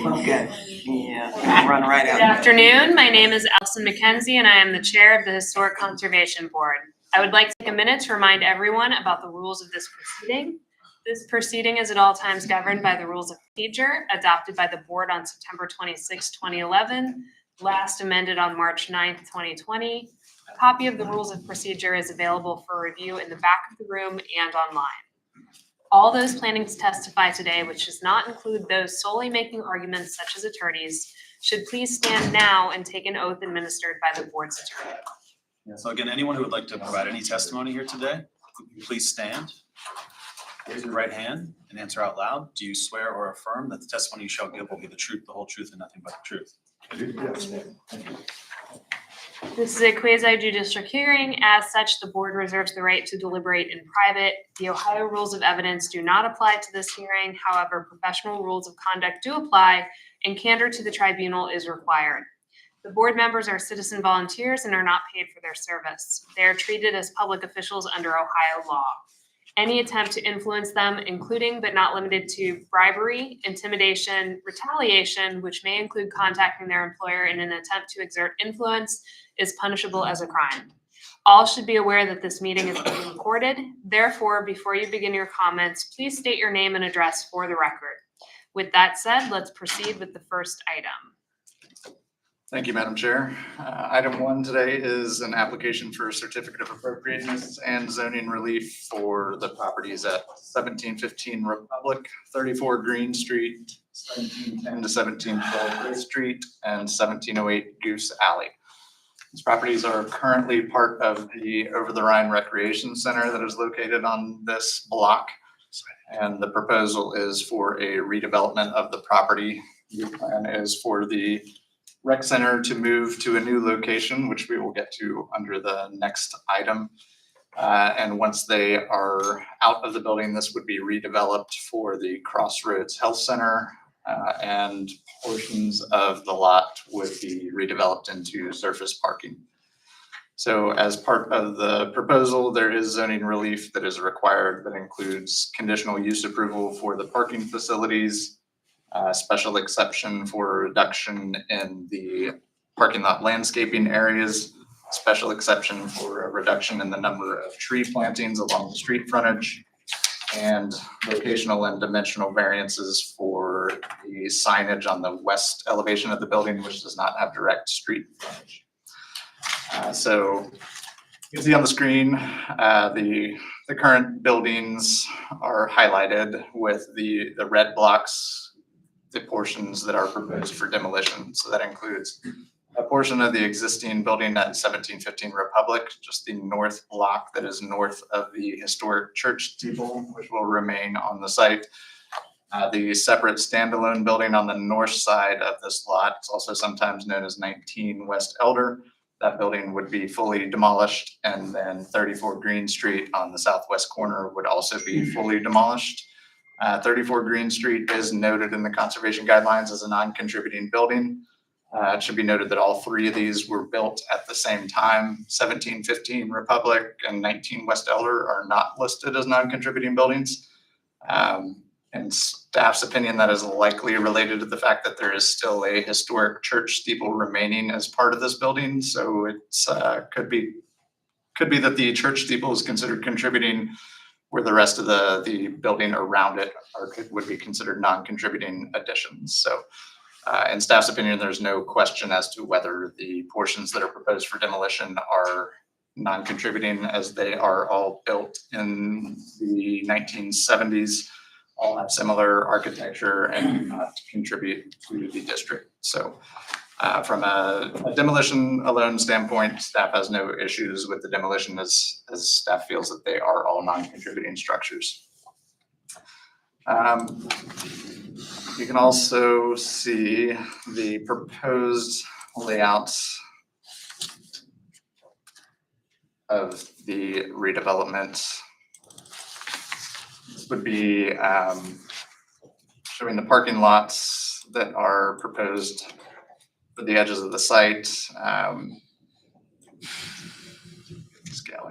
Okay, yeah, run right Good out. afternoon. My name is Alison McKenzie, and I am the Chair of the Historic Conservation Board. I would like to take a minute to remind everyone about the rules of this proceeding. This proceeding is at all times governed by the rules of procedure adopted by the Board on September 26, 2011, last amended on March 9th, 2020. A copy of the rules of procedure is available for review in the back of the room and online. All those planning to testify today, which does not include those solely making arguments such as attorneys, should please stand now and take an oath administered by the board's attorney. Yeah, so again, anyone who would like to provide any testimony here today, please stand, raise your right hand, and answer out loud. Do you swear or affirm that the testimony you shall give will be the truth, the whole truth, and nothing but the truth? This is a quasi-judicial hearing. As such, the board reserves the right to deliberate in private. The Ohio rules of evidence do not apply to this hearing. However, professional rules of conduct do apply, and candor to the tribunal is required. The board members are citizen volunteers and are not paid for their service. They are treated as public officials under Ohio law. Any attempt to influence them, including but not limited to bribery, intimidation, retaliation, which may include contacting their employer in an attempt to exert influence, is punishable as a crime. All should be aware that this meeting is being recorded. Therefore, before you begin your comments, please state your name and address for the record. With that said, let's proceed with the first item. Thank you, Madam Chair. Item 1 today is an application for a certificate of appropriateness and zoning relief for the properties at 1715 Republic, 34 Green Street, 1710 to 1712 Gray Street, and 1708 Goose Alley. These properties are currently part of the Over the Rhine Recreation Center that is located on this block. And the proposal is for a redevelopment of the property. The plan is for the rec center to move to a new location, which we will get to under the next item. And once they are out of the building, this would be redeveloped for the Crossroads Health Center, and portions of the lot would be redeveloped into surface parking. So as part of the proposal, there is zoning relief that is required that includes conditional use approval for the parking facilities, special exception for reduction in the parking lot landscaping areas, special exception for a reduction in the number of tree plantings along the street frontage, and locational and dimensional variances for the signage on the west elevation of the building, which does not have direct street frontage. So you can see on the screen, the current buildings are highlighted with the red blocks, the portions that are proposed for demolition. So that includes a portion of the existing building at 1715 Republic, just the north block that is north of the historic church steeple, which will remain on the site. The separate standalone building on the north side of this lot, it's also sometimes known as 19 West Elder. That building would be fully demolished, and then 34 Green Street on the southwest corner would also be fully demolished. 34 Green Street is noted in the conservation guidelines as a non-contributing building. It should be noted that all three of these were built at the same time. 1715 Republic and 19 West Elder are not listed as non-contributing buildings. In staff's opinion, that is likely related to the fact that there is still a historic church steeple remaining as part of this building. So it's could be that the church steeple is considered contributing, where the rest of the building around it would be considered non-contributing additions. So in staff's opinion, there's no question as to whether the portions that are proposed for demolition are non-contributing, as they are all built in the 1970s, all have similar architecture and do not contribute to the district. So from a demolition alone standpoint, staff has no issues with the demolition, as staff feels that they are all non-contributing structures. You can also see the proposed layouts of the redevelopment. This would be showing the parking lots that are proposed for the edges of the site. Scale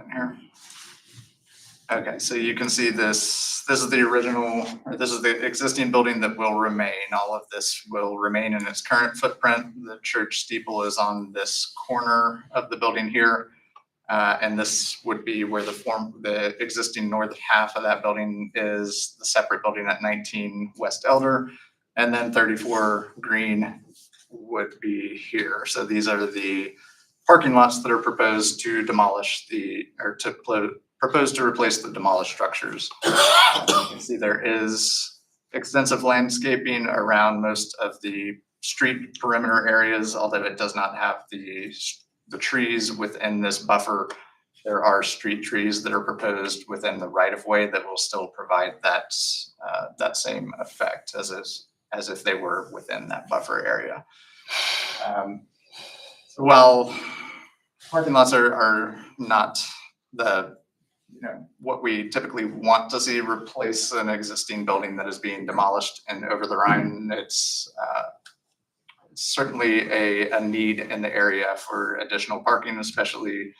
in here. Okay, so you can see this is the original, or this is the existing building that will remain. All of this will remain in its current footprint. The church steeple is on this corner of the building here. And this would be where the existing north half of that building is, the separate building at 19 West Elder. And then 34 Green would be here. So these are the parking lots that are proposed to demolish proposed to replace the demolished structures. You can see there is extensive landscaping around most of the street perimeter areas, although it does not have the trees within this buffer. There are street trees that are proposed within the right of way that will still provide that same effect as if they were within that buffer area. So while parking lots are not what we typically want to see replace an existing building that is being demolished in Over the Rhine, it's certainly a need in the area for additional parking, especially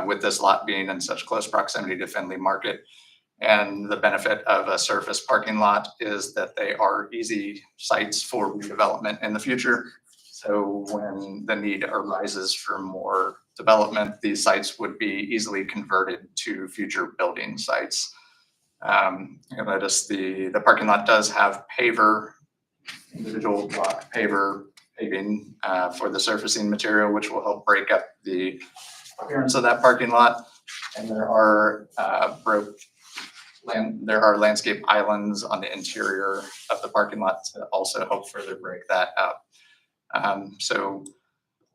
with this lot being in such close proximity to Findlay Market. And the benefit of a surface parking lot is that they are easy sites for redevelopment in the future. So when the need arises for more development, these sites would be easily converted to future building sites. You'll notice the parking lot does have individual block paving for the surfacing material, which will help break up the appearance of that parking lot. And there are landscape islands on the interior of the parking lot to also help further break that up. So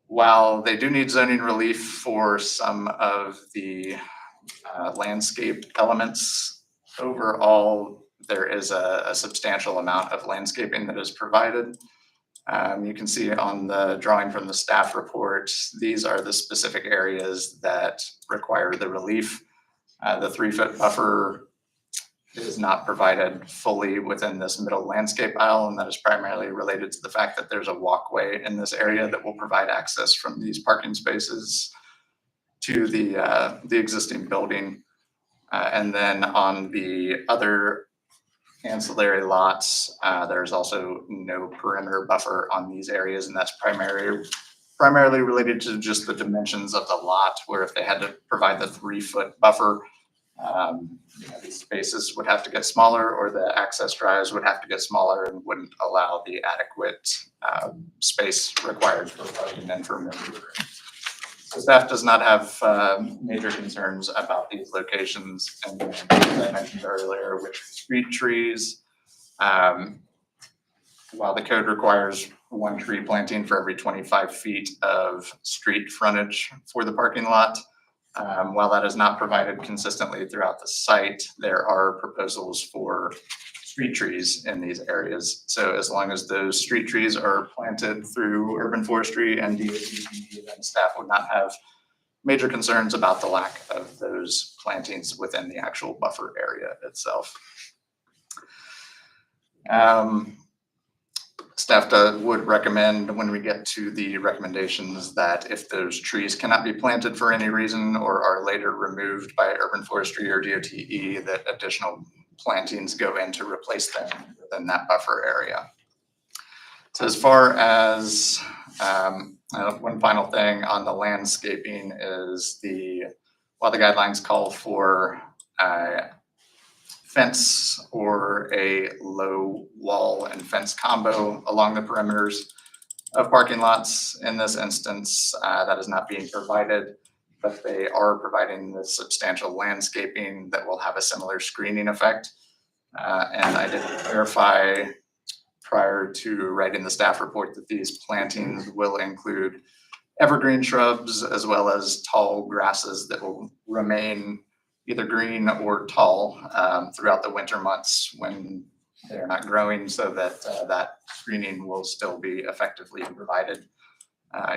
while they do need zoning relief for some of the landscape elements, overall, there is a substantial amount of landscaping that is provided. You can see on the drawing from the staff report, these are the specific areas that require the relief. The 3-foot buffer is not provided fully within this middle landscape aisle, and that is primarily related to the fact that there's a walkway in this area that will provide access from these parking spaces to the existing building. And then on the other ancillary lots, there's also no perimeter buffer on these areas, and that's primarily related to just the dimensions of the lot, where if they had to provide the 3-foot buffer, these spaces would have to get smaller, or the access drives would have to get smaller and wouldn't allow the adequate space required for parking and for maneuvering. So staff does not have major concerns about these locations, and as I mentioned earlier, with street trees, while the code requires 1 tree planting for every 25 feet of street frontage for the parking lot, while that is not provided consistently throughout the site, there are proposals for street trees in these areas. So as long as those street trees are planted through urban forestry and DOT, then staff would not have major concerns about the lack of those plantings within the actual buffer area itself. Staff would recommend, when we get to the recommendations, that if those trees cannot be planted for any reason or are later removed by urban forestry or DOTE, that additional plantings go in to replace them within that buffer area. So as far as one final thing on the landscaping is while the guidelines call for fence or a low wall and fence combo along the perimeters of parking lots. In this instance, that is not being provided, but they are providing the substantial landscaping that will have a similar screening effect. And I did clarify prior to writing the staff report that these plantings will include evergreen shrubs as well as tall grasses that will remain either green or tall throughout the winter months when they're not growing, so that that screening will still be effectively provided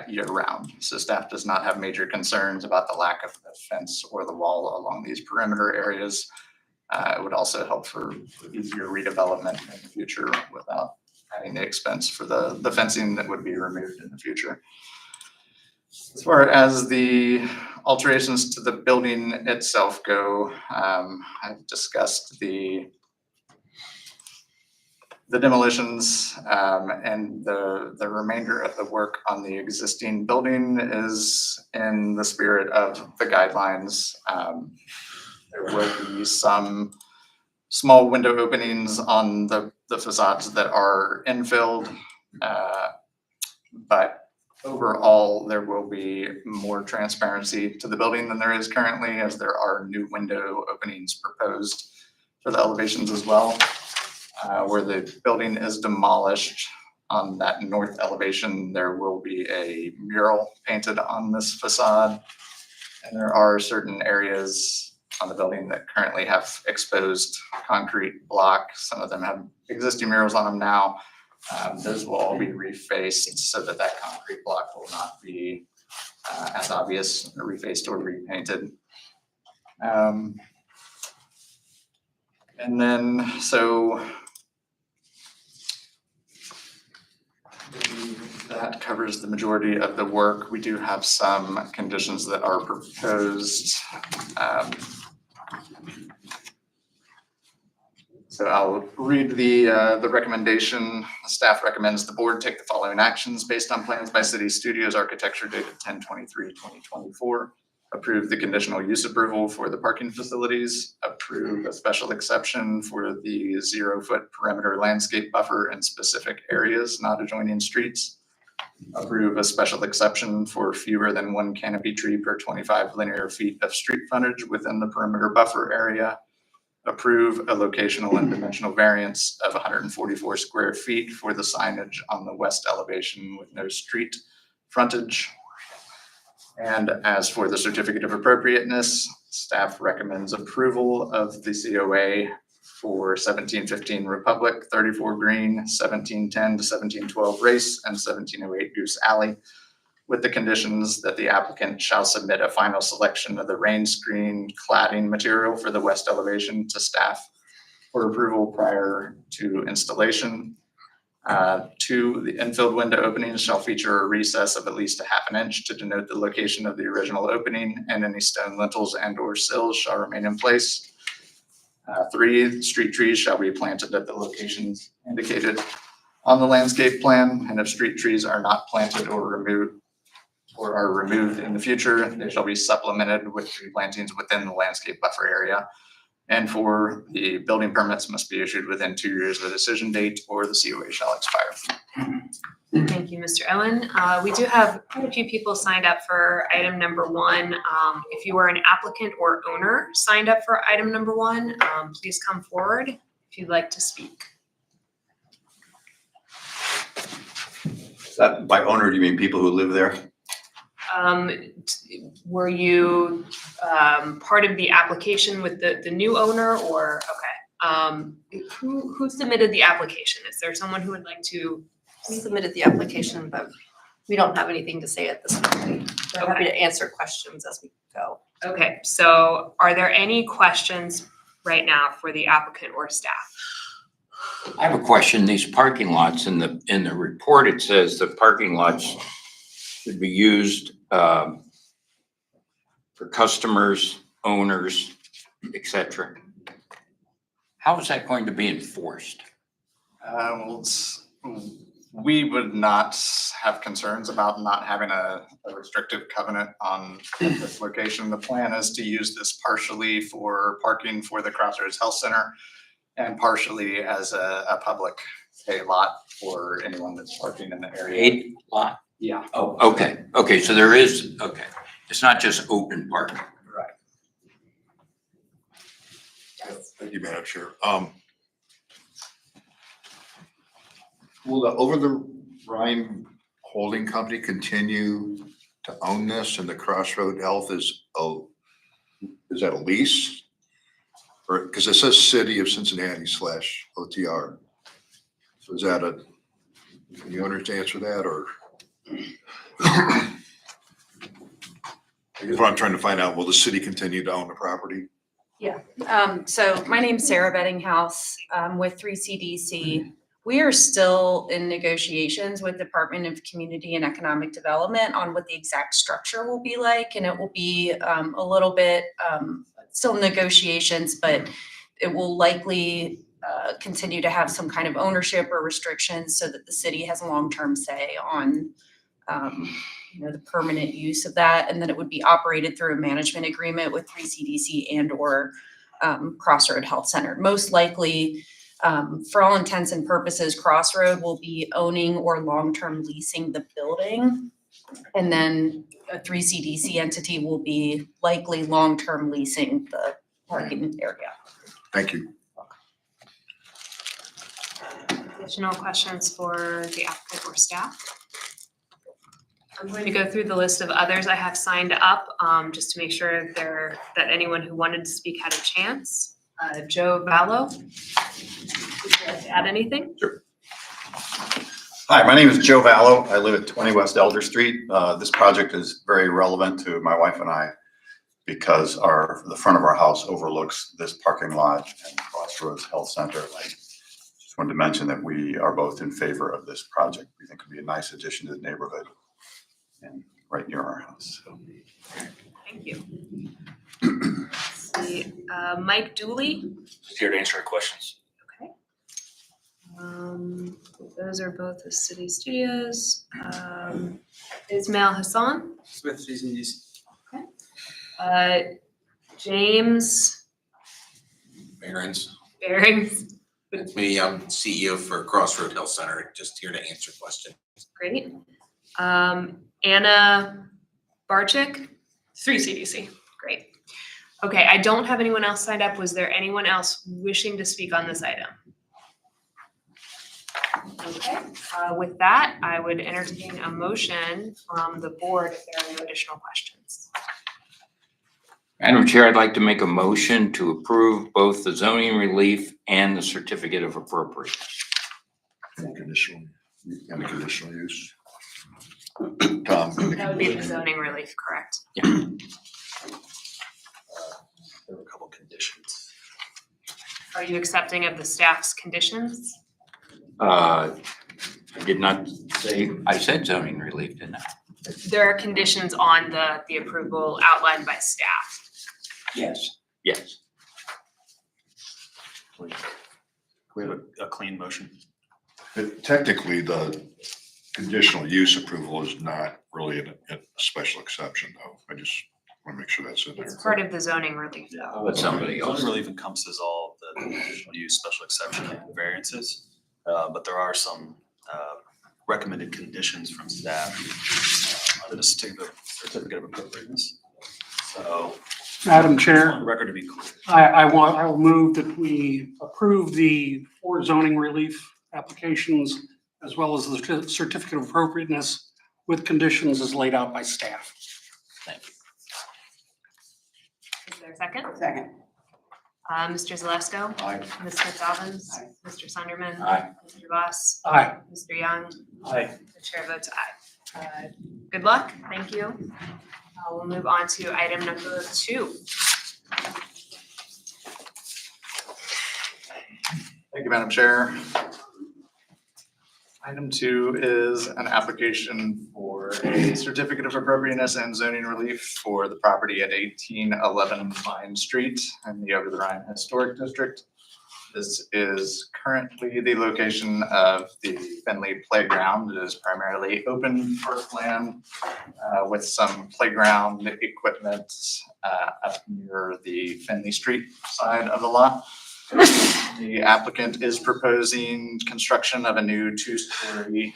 year round. So staff does not have major concerns about the lack of the fence or the wall along these perimeter areas. It would also help for easier redevelopment in the future without adding the expense for the fencing that would be removed in the future. As far as the alterations to the building itself go, I've discussed the demolitions, and the remainder of the work on the existing building is in the spirit of the guidelines. There will be some small window openings on the facades that are infilled, but overall, there will be more transparency to the building than there is currently, as there are new window openings proposed for the elevations as well. Where the building is demolished on that north elevation, there will be a mural painted on this facade. And there are certain areas on the building that currently have exposed concrete block. Some of them have existing murals on them now. Those will all be refaced so that that concrete block will not be as obvious, refaced or repainted. And then, so that covers the majority of the work. We do have some conditions that are proposed. So I'll read the recommendation. Staff recommends the board take the following actions based on plans by City Studios Architecture dated 10/23/2024. Approve the conditional use approval for the parking facilities. Approve a special exception for the 0-foot perimeter landscape buffer in specific areas not adjoining streets. Approve a special exception for fewer than 1 canopy tree per 25 linear feet of street frontage within the perimeter buffer area. Approve a locational and dimensional variance of 144 square feet for the signage on the west elevation with no street frontage. And as for the certificate of appropriateness, staff recommends approval of the COA for 1715 Republic, 34 Green, 1710 to 1712 Race, and 1708 Goose Alley, with the conditions that the applicant shall submit a final selection of the rain screen cladding material for the west elevation to staff for approval prior to installation. 2, the infilled window openings shall feature a recess of at least a ½ inch to denote the location of the original opening, and any stone lintels and or sills shall remain in place. 3, street trees shall be planted at the locations indicated on the landscape plan, and if street trees are not planted or removed or are removed in the future, they shall be supplemented with tree plantings within the landscape buffer area. And 4, the building permits must be issued within 2 years of the decision date, or the COA shall expire. Thank you, Mr. Owen. We do have quite a few people signed up for item number 1. If you are an applicant or owner signed up for item number 1, please come forward if you'd like to speak. That by owner, do you mean people who live there? Were you part of the application with the new owner, or, okay. Who submitted the application? Is there someone who would like to? We submitted the application, but we don't have anything to say at this point. We're happy to answer questions as we go. Okay, so are there any questions right now for the applicant or staff? I have a question. These parking lots in the report, it says the parking lots should be used for customers, owners, etc. How is that going to be enforced? We would not have concerns about not having a restrictive covenant on this location. The plan is to use this partially for parking for the Crossroads Health Center and partially as a public pay lot for anyone that's parking in the area. Paid lot? Yeah. Oh, okay. Okay, so there is, okay. It's not just open parking. Right. Thank you, Madam Chair. Will the Over the Rhine Holding Company continue to own this, and the Crossroad Health is that a lease? Or, because it says City of Cincinnati /OTR. So is that can you answer that, or? I guess what I'm trying to find out, will the city continue to own the property? So my name's Sarah Beddinghouse. I'm with 3CDC. We are still in negotiations with Department of Community and Economic Development on what the exact structure will be like, and it will be a little bit still negotiations, but it will likely continue to have some kind of ownership or restrictions so that the city has a long-term say on the permanent use of that, and then it would be operated through a management agreement with 3CDC and or Crossroad Health Center. Most likely, for all intents and purposes, Crossroad will be owning or long-term leasing the building. And then a 3CDC entity will be likely long-term leasing the parking area. Thank you. Additional questions for the applicant or staff? I'm going to go through the list of others I have signed up, just to make sure that anyone who wanted to speak had a chance. Joe Vallo, would you like to add anything? Hi, my name is Joe Vallo. I live at 20 West Elder Street. This project is very relevant to my wife and I because the front of our house overlooks this parking lot and Crossroads Health Center. I just wanted to mention that we are both in favor of this project. We think it would be a nice addition to the neighborhood and right near our house. So. Thank you. Let's see, Mike Dooley. Just here to answer our questions. Okay. Those are both the city studios. Ismail Hassan. Smith CCDC. James Barron's, Bearings. it's me. I'm CEO for Crossroad Health Center, just here to answer questions. Great. Anna Barczyk. 3CDC. Great. Okay, I don't have anyone else signed up. Was there anyone else wishing to speak on this item? Okay, with that, I would entertain a motion from the board if there are no additional questions. Madam Chair, I'd like to make a motion to approve both the zoning relief and the certificate of appropriateness. And conditional use. Tom. That would be the zoning relief, correct? There were a couple conditions. Are you accepting of the staff's conditions? I did not say, I said zoning relief, didn't I? There are conditions on the approval outlined by staff. Yes. Yes. We have a clean motion. But technically, the conditional use approval is not really a special exception, though. I just want to make sure that's in there. It's part of the zoning relief. But somebody else. Zoning relief encompasses all of the conditional use, special exception, and variances. But there are some recommended conditions from staff under the certificate of appropriateness. So, Madam on Chair, the record to be clear. I will move that we approve the 4 zoning relief applications as well as the certificate of appropriateness with conditions as laid out by staff. Thank you. Is there a second? Second. Mr. Zalesko? Aye. Ms. Smith-Dobbins? Mr. Sunderman? Aye. Mr. Voss? Aye. Mr. Young? Aye. The chair votes aye. Good luck, thank you. We'll move on to item number 2. Thank you, Madam Chair. Item 2 is an application for a certificate of appropriateness and zoning relief for the property at 1811 Vine Street in the Over the Rhine Historic District. This is currently the location of the Finley Playground. It is primarily open parkland with some playground equipment up near the Finley Street side of the lot. The applicant is proposing construction of a new 2-story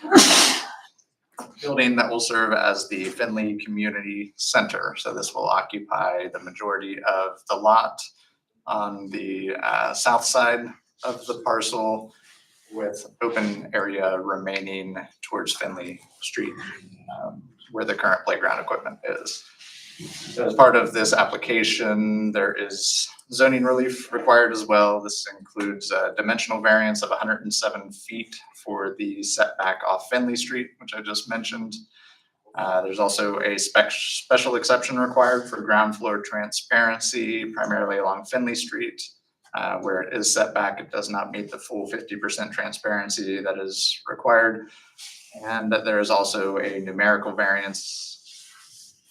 building that will serve as the Finley Community Center. So this will occupy the majority of the lot on the south side of the parcel, with open area remaining towards Finley Street, where the current playground equipment is. As part of this application, there is zoning relief required as well. This includes a dimensional variance of 107 feet for the setback off Finley Street, which I just mentioned. There's also a special exception required for ground floor transparency, primarily along Finley Street. where it is set back, it does not meet the full 50% transparency that is required. And that there is also a numerical variance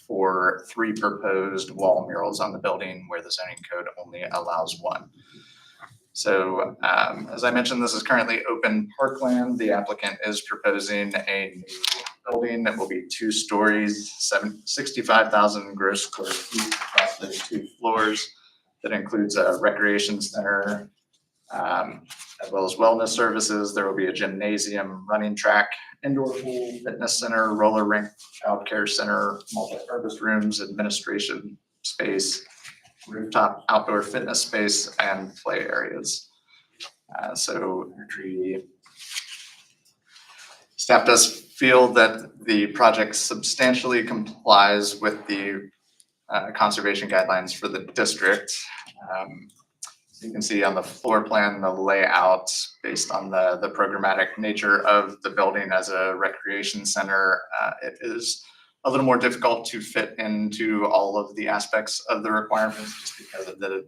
for 3 proposed wall murals on the building where the zoning code only allows 1. So as I mentioned, this is currently open parkland. The applicant is proposing a new building that will be 2 stories, 65,000 gross square feet across those 2 floors. That includes a recreation center, as well as wellness services. There will be a gymnasium, running track, indoor pool, fitness center, roller rink, childcare center, multi-purpose rooms, administration space, rooftop outdoor fitness space, and play areas. So staff does feel that the project substantially complies with the conservation guidelines for the district. So you can see on the floor plan, the layout based on the programmatic nature of the building as a recreation center. It is a little more difficult to fit into all of the aspects of the requirements just because of the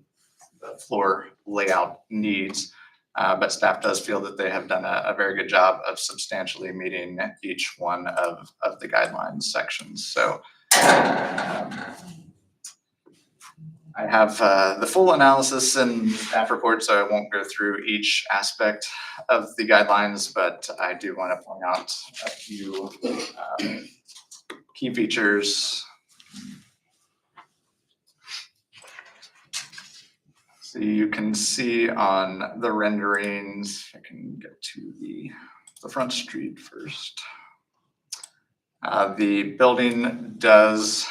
floor layout needs. But staff does feel that they have done a very good job of substantially meeting each one of the guidelines sections. So I have the full analysis in the staff report, so I won't go through each aspect of the guidelines, but I do want to point out a few key features. So you can see on the renderings, I can get to the front street first. The building does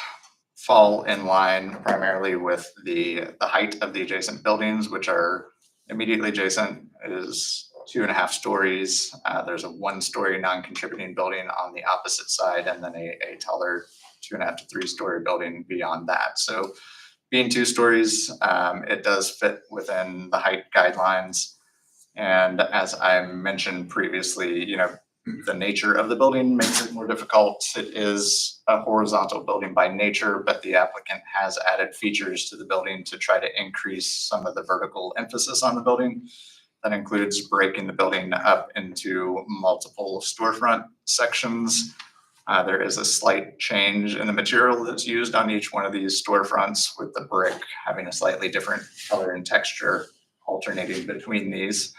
fall in line primarily with the height of the adjacent buildings, which are immediately adjacent. It is 2.5 stories. There's a 1-story non-contributing building on the opposite side, and then a taller 2.5 to 3-story building beyond that. So being 2 stories, it does fit within the height guidelines. And as I mentioned previously, the nature of the building makes it more difficult. It is a horizontal building by nature, but the applicant has added features to the building to try to increase some of the vertical emphasis on the building. That includes breaking the building up into multiple storefront sections. There is a slight change in the material that's used on each one of these storefronts, with the brick having a slightly different color and texture alternating between these.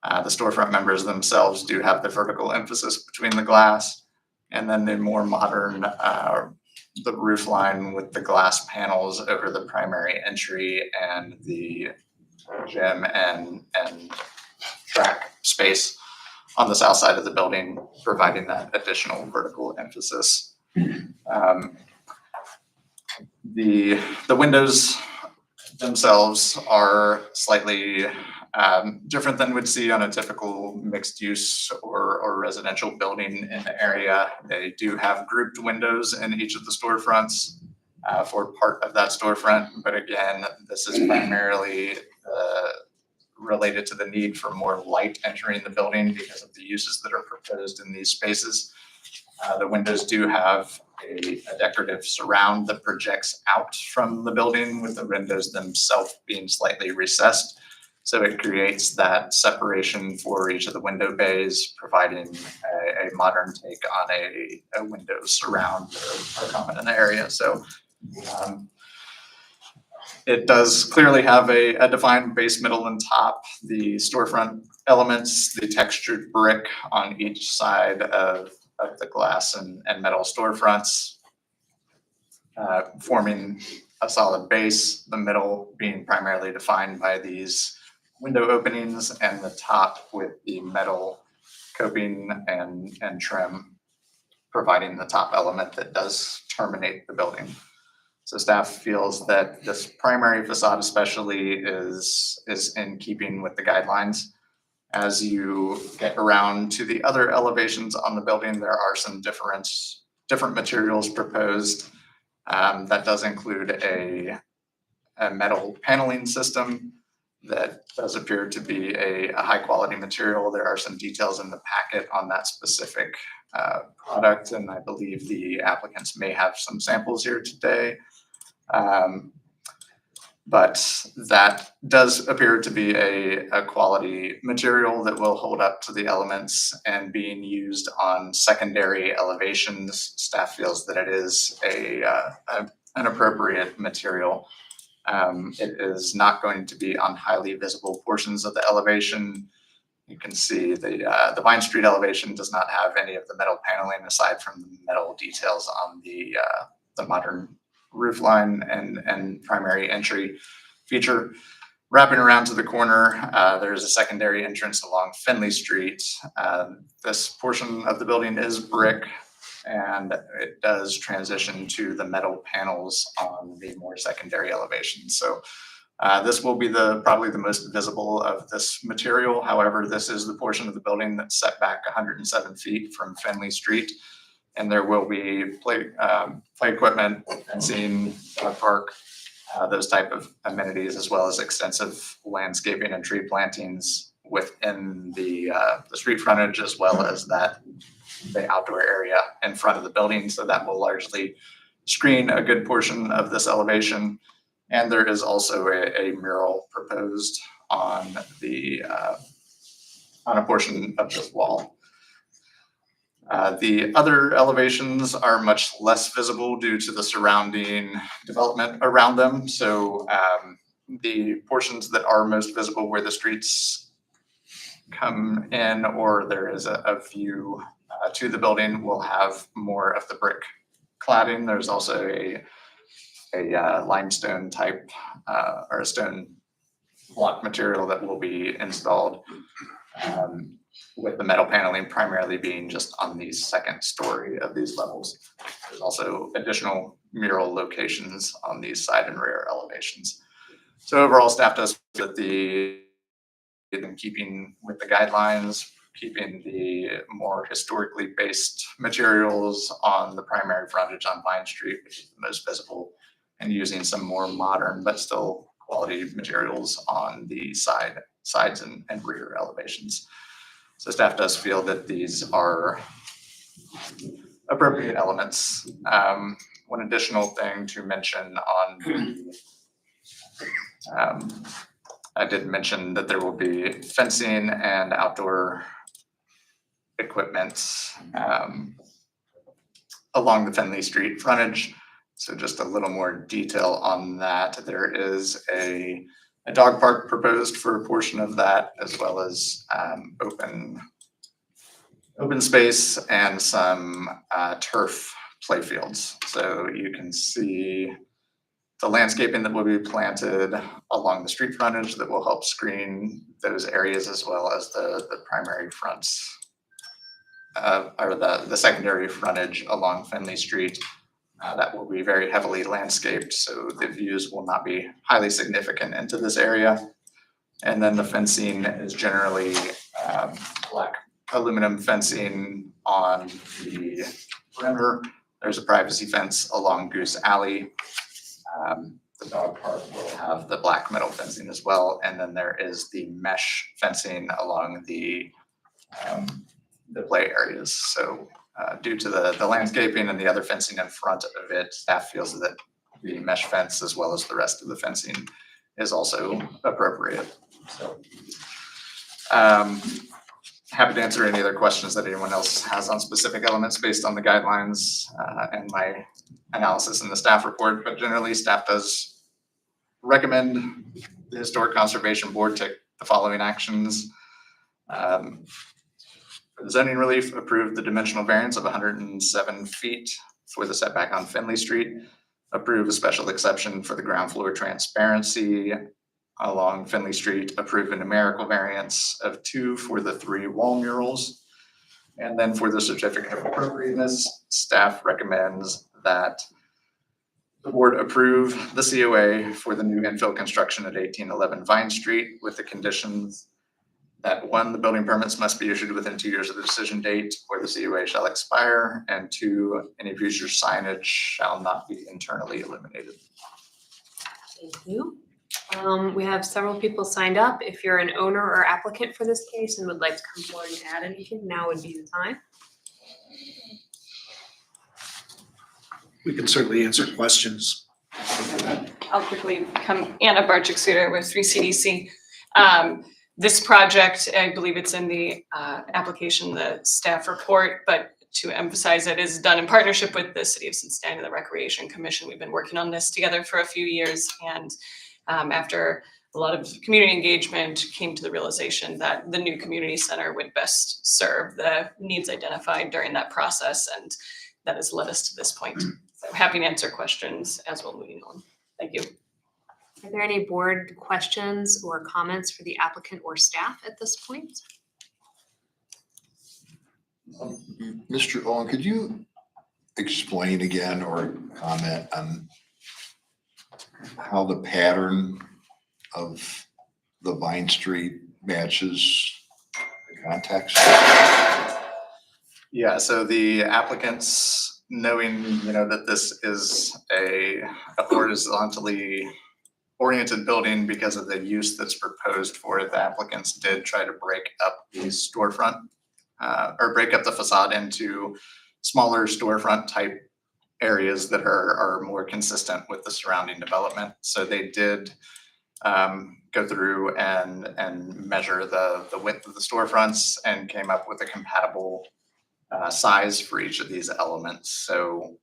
The storefront members themselves do have the vertical emphasis between the glass, and then the more modern, the roof line with the glass panels over the primary entry and the gym and track space on the south side of the building, providing that additional vertical emphasis. The windows themselves are slightly different than we'd see on a typical mixed use or residential building in the area. They do have grouped windows in each of the storefronts for part of that storefront. But again, this is primarily related to the need for more light entering the building because of the uses that are proposed in these spaces. The windows do have a decorative surround that projects out from the building, with the windows themselves being slightly recessed. So it creates that separation for each of the window bays, providing a modern take on a window surround that are common in the area. So it does clearly have a defined base, middle, and top. The storefront elements, the textured brick on each side of the glass and metal storefronts, forming a solid base, the middle being primarily defined by these window openings, and the top with the metal coping and trim, providing the top element that does terminate the building. So staff feels that this primary facade especially is in keeping with the guidelines. As you get around to the other elevations on the building, there are some different materials proposed. That does include a metal paneling system that does appear to be a high quality material. There are some details in the packet on that specific product, and I believe the applicants may have some samples here today. But that does appear to be a quality material that will hold up to the elements, and being used on secondary elevations, staff feels that it is an appropriate material. It is not going to be on highly visible portions of the elevation. You can see the Vine Street elevation does not have any of the metal paneling aside from the metal details on the modern roof line and primary entry feature. Wrapping around to the corner, there's a secondary entrance along Finley Street. This portion of the building is brick, and it does transition to the metal panels on the more secondary elevations. So this will be probably the most visible of this material. However, this is the portion of the building that's set back 107 feet from Finley Street. And there will be play equipment, fencing, dog park, those type of amenities, as well as extensive landscaping and tree plantings within the street frontage, as well as the outdoor area in front of the building. So that will largely screen a good portion of this elevation. And there is also a mural proposed on a portion of this wall. The other elevations are much less visible due to the surrounding development around them. So the portions that are most visible where the streets come in, or there is a view to the building, will have more of the brick cladding. There's also a limestone type or a stone block material that will be installed, with the metal paneling primarily being just on the second story of these levels. There's also additional mural locations on these side and rear elevations. So overall, staff does feel that in keeping with the guidelines, keeping the more historically based materials on the primary frontage on Vine Street, which is the most visible, and using some more modern but still quality materials on the sides and rear elevations. So staff does feel that these are appropriate elements. One additional thing to mention I did mention that there will be fencing and outdoor equipment along the Finley Street frontage. So just a little more detail on that. There is a dog park proposed for a portion of that, as well as open space and some turf playfields. So you can see the landscaping that will be planted along the street frontage that will help screen those areas, as well as the primary fronts or the secondary frontage along Finley Street. That will be very heavily landscaped, so the views will not be highly significant into this area. And then the fencing is generally black aluminum fencing on the perimeter. There's a privacy fence along Goose Alley. The dog park will have the black metal fencing as well. And then there is the mesh fencing along the play areas. So due to the landscaping and the other fencing in front of it, staff feels that the mesh fence, as well as the rest of the fencing, is also appropriate. So happy to answer any other questions that anyone else has on specific elements based on the guidelines and my analysis in the staff report. But generally, staff does recommend the Historic Conservation Board take the following actions. For the zoning relief, approve the dimensional variance of 107 feet for the setback on Finley Street. Approve a special exception for the ground floor transparency along Finley Street. Approve a numerical variance of 2 for the 3 wall murals. And then for the certificate of appropriateness, staff recommends that the board approve the COA for the new infill construction at 1811 Vine Street with the conditions that 1, the building permits must be issued within 2 years of the decision date or the COA shall expire, and 2, any future signage shall not be internally illuminated. Thank you. We have several people signed up. If you're an owner or applicant for this case and would like to come forward and add anything, now would be the time. We can certainly answer questions. I'll quickly come, Anna Barczyk-Suter with 3CDC. This project, I believe it's in the application, the staff report, but to emphasize it is done in partnership with the City of Cincinnati, the Recreation Commission. We've been working on this together for a few years, and after a lot of community engagement, came to the realization that the new community center would best serve the needs identified during that process, and that has led us to this point. So happy to answer questions as we're moving on. Thank you. Are there any board questions or comments for the applicant or staff at this point? Mr. Owen, could you explain again or comment on how the pattern of the Vine Street matches the context? Yeah, so the applicants, knowing, that this is a horizontally oriented building because of the use that's proposed for it, the applicants did try to break up the storefront or break up the facade into smaller storefront type areas that are more consistent with the surrounding development. So they did go through and measure the width of the storefronts and came up with a compatible size for each of these elements. So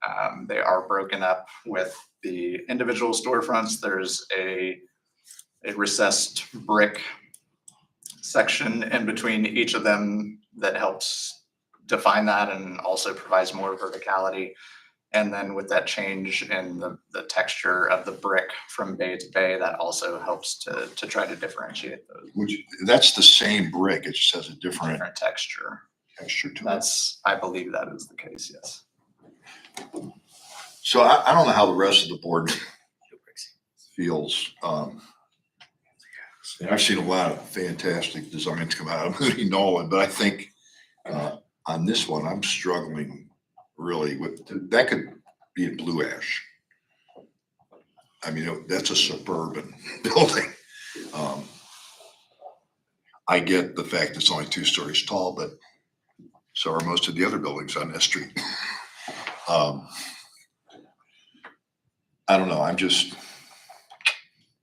they are broken up with the individual storefronts. There's a recessed brick section in between each of them that helps define that and also provides more verticality. And then with that change in the texture of the brick from bay to bay, that also helps to try to differentiate those. Which, that's the same brick, it just has a different Texture. texture to it. I believe that is the case, yes. So I don't know how the rest of the board feels. And I've seen a lot of fantastic designs come out of Moody Nolan, but I think on this one, I'm struggling really with, that could be in Blue Ash. I mean, that's a suburban building. I get the fact it's only 2 stories tall, but so are most of the other buildings on this street. I don't know,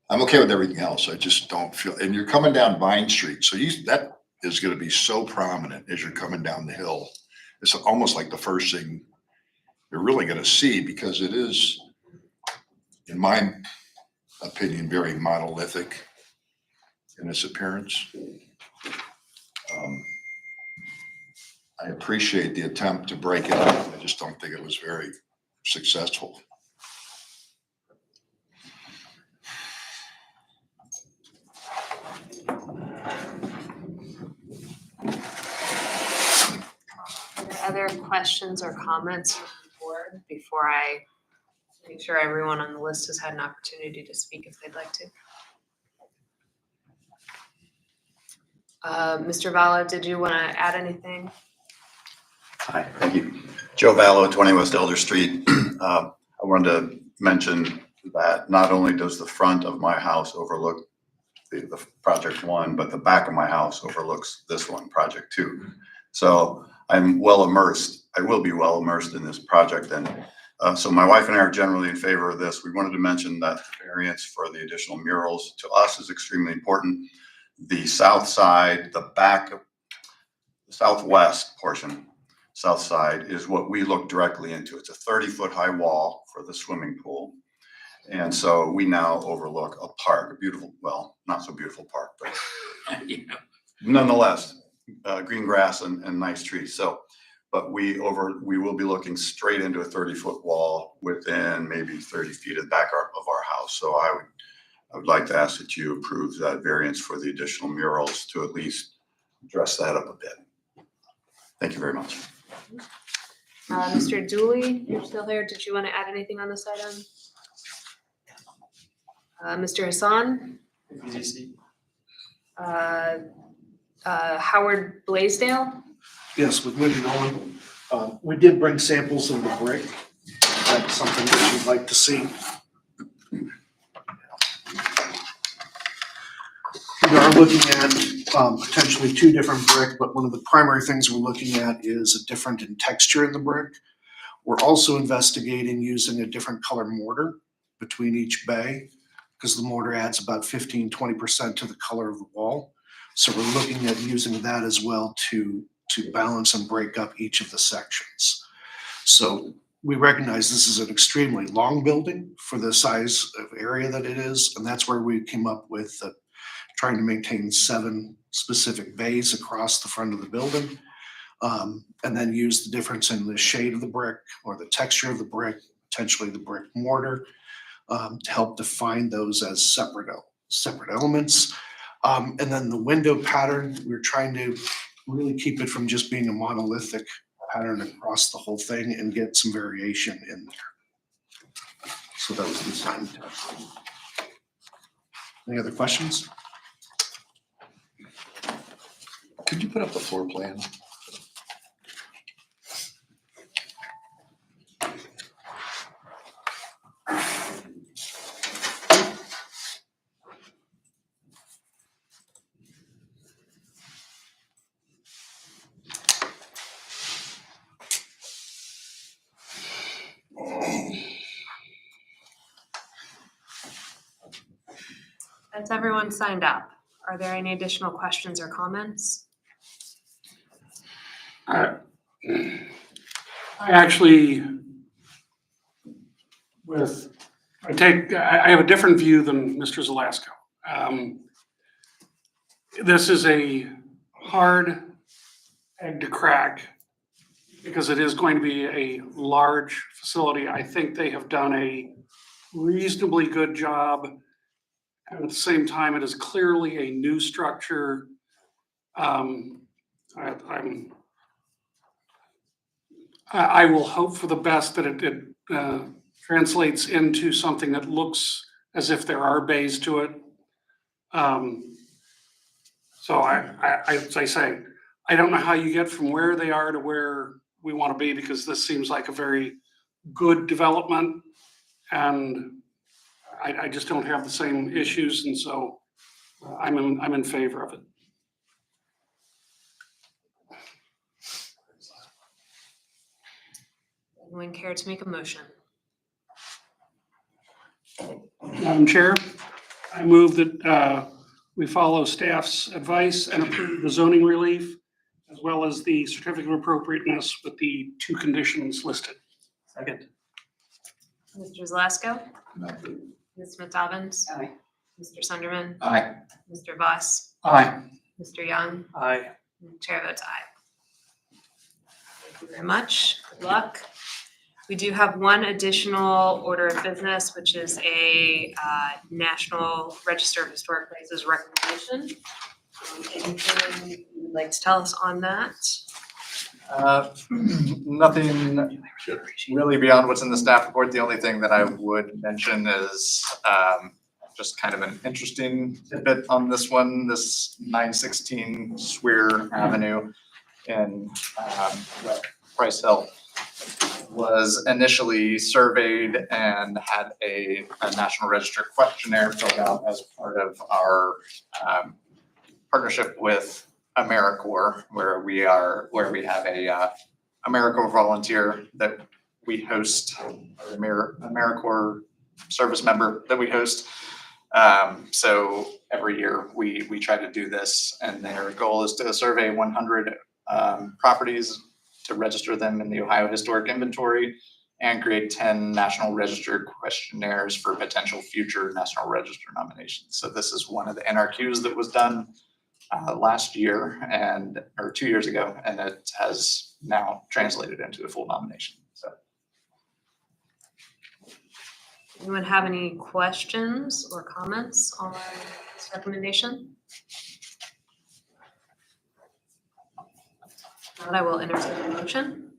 I'm okay with everything else. I just don't feel, and you're coming down Vine Street, so that is gonna be so prominent as you're coming down the hill. It's almost like the first thing you're really gonna see, because it is, in my opinion, very monolithic in its appearance. I appreciate the attempt to break it up. I just don't think it was very successful. Are there other questions or comments from the board before I make sure everyone on the list has had an opportunity to speak if they'd like to? Mr. Vallo, did you want to add anything? Hi, thank you. Joe Vallo, 20 West Elder Street. I wanted to mention that not only does the front of my house overlook the project 1, but the back of my house overlooks this one, project 2. So I'm well immersed. I will be well immersed in this project. And so my wife and I are generally in favor of this. We wanted to mention that the variance for the additional murals to us is extremely important. The south side, the back of the southwest portion, south side, is what we look directly into. It's a 30-foot high wall for the swimming pool. And so we now overlook a park, a beautiful, well, not so beautiful park, but nonetheless, green grass and nice trees. So, but we will be looking straight into a 30-foot wall within maybe 30 feet of the back of our house. So I would like to ask that you approve that variance for the additional murals to at least dress that up a bit. Thank you very much. Mr. Dooley, you're still there. Did you want to add anything on this item? Mr. Hassan? Howard Blaisdell? Yes, with Moody Nolan. We did bring samples of the brick. That's something that you'd like to see. We are looking at potentially 2 different brick, but one of the primary things we're looking at is a different in texture in the brick. We're also investigating using a different color mortar between each bay. because the mortar adds about 15-20% to the color of the wall. So we're looking at using that as well to balance and break up each of the sections. So we recognize this is an extremely long building for the size of area that it is, and that's where we came up with trying to maintain 7 specific bays across the front of the building. And then use the difference in the shade of the brick or the texture of the brick, potentially the brick mortar, to help define those as separate elements. And then the window pattern, we're trying to really keep it from just being a monolithic pattern across the whole thing and get some variation in there. So that was designed. Any other questions? Could you put up the floor plan? That's everyone signed up. Are there any additional questions or comments? I actually, I have a different view than Mr. Zalasko. This is a hard egg to crack because it is going to be a large facility. I think they have done a reasonably good job. And at the same time, it is clearly a new structure. I will hope for the best that it translates into something that looks as if there are bays to it. So as I say, I don't know how you get from where they are to where we want to be, because this seems like a very good development, and I just don't have the same issues, and so I'm in favor of it. Anyone care to make a motion? Madam Chair, I move that we follow staff's advice and approve the zoning relief as well as the certificate of appropriateness with the 2 conditions listed. Second. Mr. Zalasko? No. Ms. Smith Dobbins? Aye. Mr. Sunderman? Aye. Mr. Voss? Aye. Mr. Young? Aye. And the chair votes aye. Thank you very much. Good luck. We do have one additional order of business, which is a National Register of Historic Places recommendation. Anything you would like to tell us on that? Nothing really beyond what's in the staff report. The only thing that I would mention is just kind of an interesting tidbit on this one, this 916 Swear Avenue in Price Hill was initially surveyed and had a National Register questionnaire filled out as part of our partnership with AmeriCorps, where we have a AmeriCorps volunteer that we host, or AmeriCorps service member that we host. So every year we try to do this, and their goal is to survey 100 properties to register them in the Ohio Historic Inventory and create 10 National Register questionnaires for potential future National Register nominations. So this is one of the NRQs that was done last year or 2 years ago, and it has now translated into a full nomination. So. Anyone have any questions or comments on this recommendation? Not, I will entertain a motion.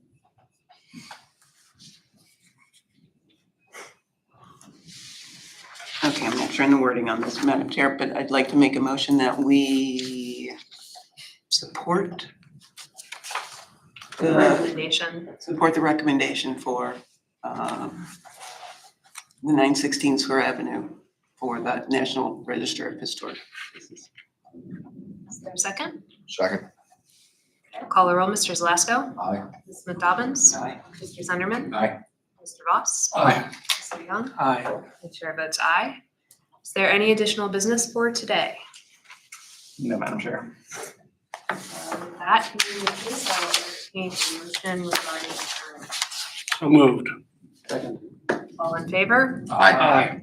Okay, I'm not sure on the wording on this, Madam Chair, but I'd like to make a motion that we support The recommendation for the 916 Square Avenue for the National Register of Historic Places. Is there a second? Second. I'll call the roll. Mr. Zalasko? Aye. Ms. Smith Dobbins? Aye. Mr. Sunderman? Aye. Mr. Voss? Aye. Mr. Young? Aye. The chair votes aye. Is there any additional business for today? No, Madam Chair. With that, being the case, I will entertain a motion regarding adjournment. So moved. All in favor? Aye. Aye.